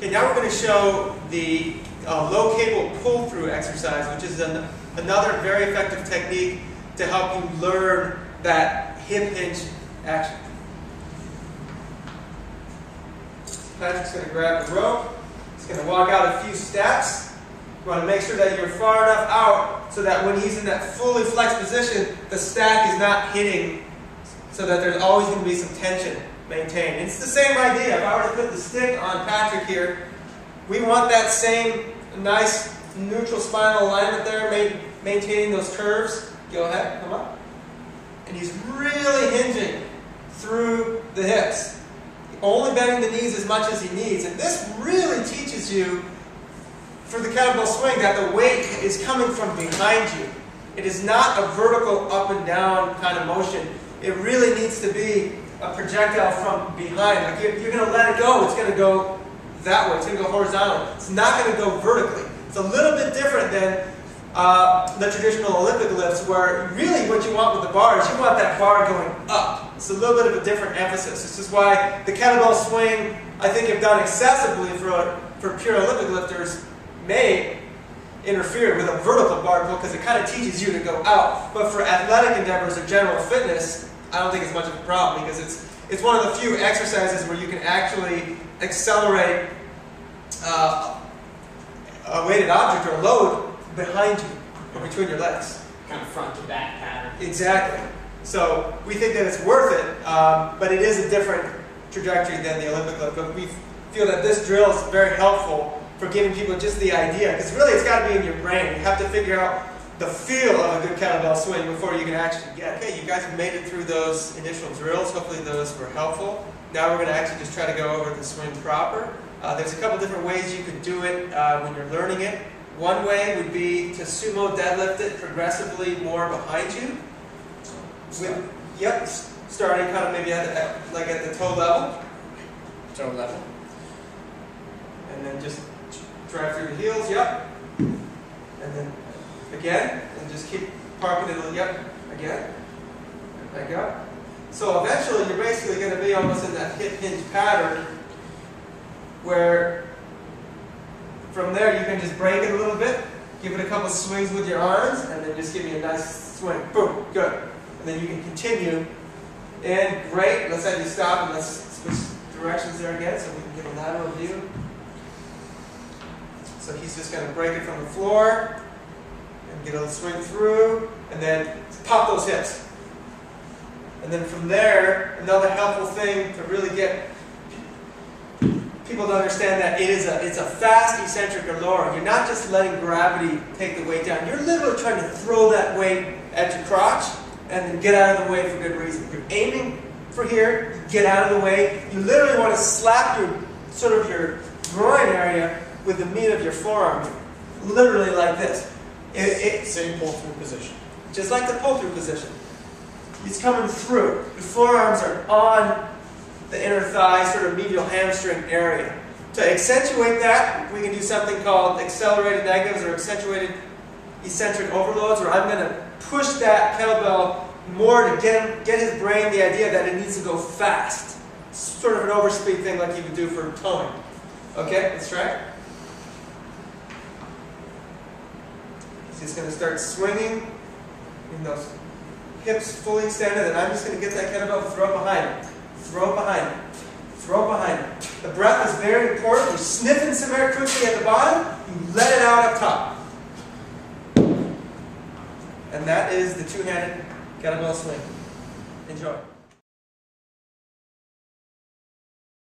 Okay, now we're going to show the low cable pull-through exercise, which is another very effective technique to help you learn that hip hinge action. Patrick's going to grab the rope. He's going to walk out a few steps. You want to make sure that you're far enough out so that when he's in that fully flexed position, the stack is not hitting, so that there's always going to be some tension maintained. And it's the same idea. If I were to put the stick on Patrick here, we want that same nice neutral spinal alignment there, maintaining those curves. Go ahead, come on. And he's really hinging through the hips, only bending the knees as much as he needs. And this really teaches you, for the kettlebell swing, that the weight is coming from behind you. It is not a vertical up and down kind of motion. It really needs to be a projectile from behind. Like if you're going to let it go, it's going to go that way. It's going to go horizontally. It's not going to go vertically. It's a little bit different than the traditional Olympic lifts, where really what you want with the bar is you want that bar going up. It's a little bit of a different emphasis. This is why the kettlebell swing, I think, if done excessively for pure Olympic lifters, may interfere with a vertical bar pull, because it kind of teaches you to go out. But for athletic endeavors or general fitness, I don't think it's much of a problem, because it's one of the few exercises where you can actually accelerate a weighted object or a load behind you or between your legs. Kind of front to back pattern. Exactly. So we think that it's worth it, but it is a different trajectory than the Olympic lift. But we feel that this drill is very helpful for giving people just the idea, because really it's got to be in your brain. You have to figure out the feel of a good kettlebell swing before you can actually get it. Okay, you guys have made it through those initial drills. Hopefully those were helpful. Now we're going to actually just try to go over the swing proper. There's a couple different ways you could do it when you're learning it. One way would be to sumo deadlift it progressively more behind you. Starting kind of maybe like at the toe level. Toe level. And then just drive through the heels, yep. And then again, and just keep parking it, yep, again. Back up. So eventually you're basically going to be almost in that hip hinge pattern, where from there you can just break it a little bit, give it a couple swings with your arms, and then just give me a nice swing. Boom, good. And then you can continue. And great, let's have you stop and let's switch directions there again so we can get a lateral view. So he's just going to break it from the floor and get a swing through, and then pop those hips. And then from there, another helpful thing to really get people to understand that it's a fast eccentric or lower. You're not just letting gravity take the weight down. You're literally trying to throw that weight at your crotch and then get out of the way for good reason. You're aiming for here, you get out of the way. You literally want to slap your groin area with the meat of your forearm, literally like this. Same pull-through position. Just like the pull-through position. It's coming through. Your forearms are on the inner thigh, sort of medial hamstring area. To accentuate that, we can do something called accelerated negatives or accentuated eccentric overloads, where I'm going to push that kettlebell more to get his brain the idea that it needs to go fast. Sort of an overspeed thing like you would do for towing. Okay, let's try it. He's just going to start swinging in those hips fully extended, and I'm just going to get that kettlebell, throw it behind him. Throw it behind him. Throw it behind him. The breath is very important. You're sniffing some air quickly at the bottom. You let it out up top. And that is the two-handed kettlebell swing. Enjoy.